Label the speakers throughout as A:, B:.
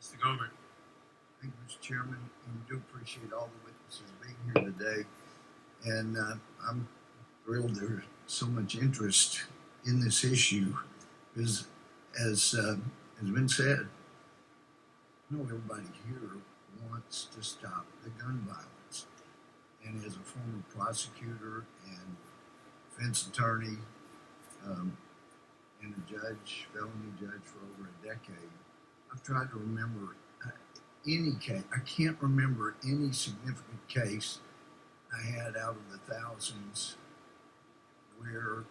A: Mr. Gohmert.
B: Thank you, Mr. Chairman, and we do appreciate all the witnesses being here today. And I'm thrilled there's so much interest in this issue because, as has been said, I know everybody here wants to stop the gun violence. And as a former prosecutor and defense attorney and a judge, felony judge for over a decade, I've tried to remember any case. I can't remember any significant case I had out of the thousands where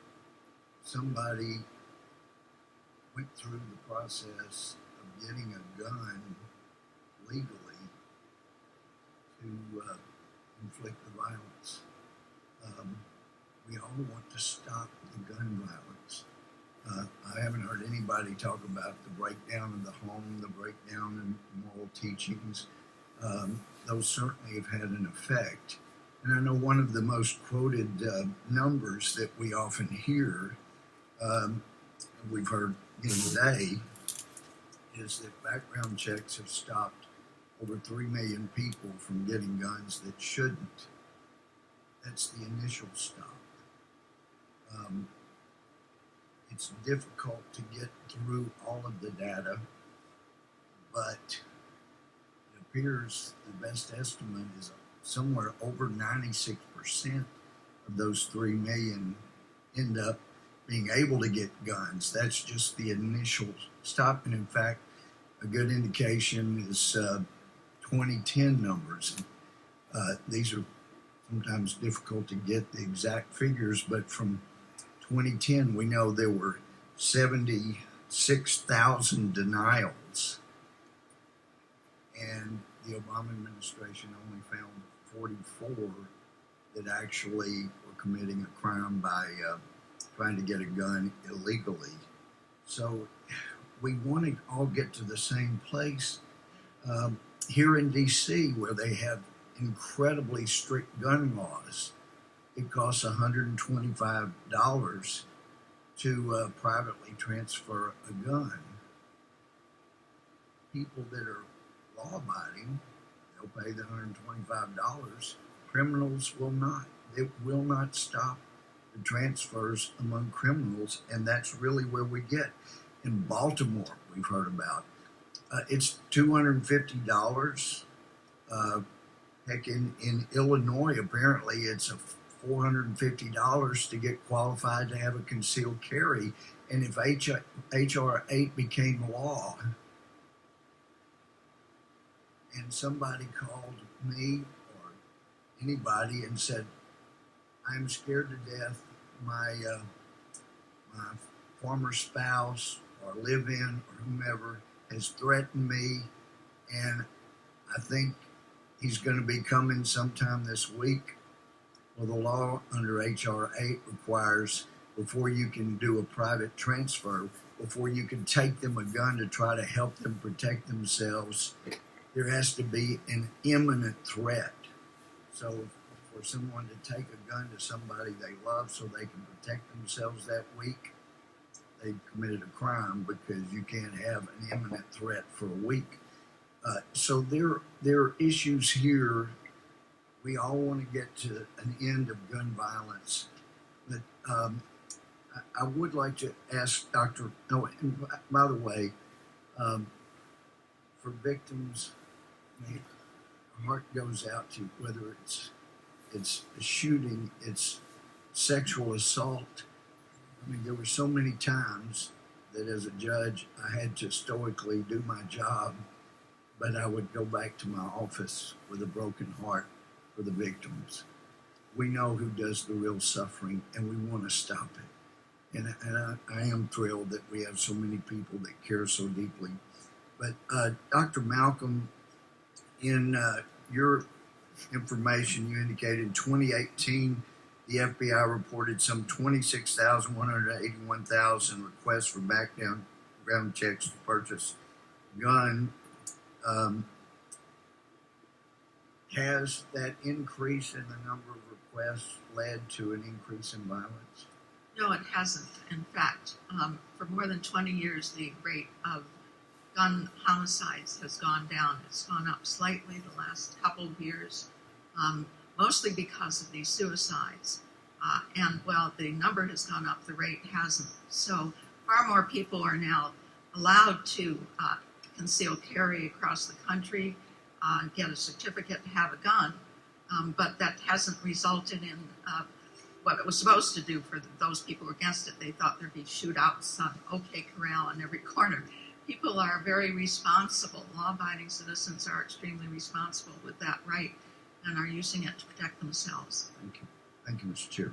B: somebody went through the process of getting a gun legally to inflict the violence. We all want to stop the gun violence. I haven't heard anybody talk about the breakdown of the home, the breakdown in moral teachings. Those certainly have had an effect. And I know one of the most quoted numbers that we often hear, we've heard today, is that background checks have stopped over 3 million people from getting guns that shouldn't. That's the initial stop. It's difficult to get through all of the data, but it appears the best estimate is somewhere over 96% of those 3 million end up being able to get guns. That's just the initial stop. And in fact, a good indication is 2010 numbers. These are sometimes difficult to get the exact figures, but from 2010, we know there were 76,000 denials, and the Obama administration only found 44 that actually were committing a crime by trying to get a gun illegally. So we want to all get to the same place. Here in D.C., where they have incredibly strict gun laws, it costs $125 to privately transfer a gun. People that are law-abiding, they'll pay the $125. Criminals will not. It will not stop the transfers among criminals, and that's really where we get. In Baltimore, we've heard about. It's $250. Heck, in Illinois, apparently it's $450 to get qualified to have a concealed carry. And if H.R. 8 became law, and somebody called me or anybody and said, I'm scared to death, my former spouse or live-in or whomever has threatened me, and I think he's going to be coming sometime this week. Well, the law under H.R. 8 requires, before you can do a private transfer, before you can take them a gun to try to help them protect themselves, there has to be an imminent threat. So for someone to take a gun to somebody they love so they can protect themselves that week, they've committed a crime, because you can't have an imminent threat for a week. So there are issues here. We all want to get to an end of gun violence. But I would like to ask Dr. Oh, and by the way, for victims, my heart goes out to you, whether it's a shooting, it's sexual assault. I mean, there were so many times that as a judge, I had to stoically do my job, but I would go back to my office with a broken heart for the victims. We know who does the real suffering, and we want to stop it. And I am thrilled that we have so many people that care so deeply. But Dr. Malcolm, in your information, you indicated in 2018, the FBI reported some 26,181,000 requests for background checks to purchase a gun. Has that increase in the number of requests led to an increase in violence?
C: No, it hasn't. In fact, for more than 20 years, the rate of
A: gun homicides has gone down. It's gone up slightly the last couple of years, mostly because of these suicides. And while the number has gone up, the rate hasn't. So far more people are now allowed to conceal carry across the country, get a certificate to have a gun, but that hasn't resulted in what it was supposed to do for those people who were against it. They thought there'd be shootouts on OK Corral on every corner. People are very responsible. Law-abiding citizens are extremely responsible with that right and are using it to protect themselves.
B: Thank you. Thank you, Mr. Chair.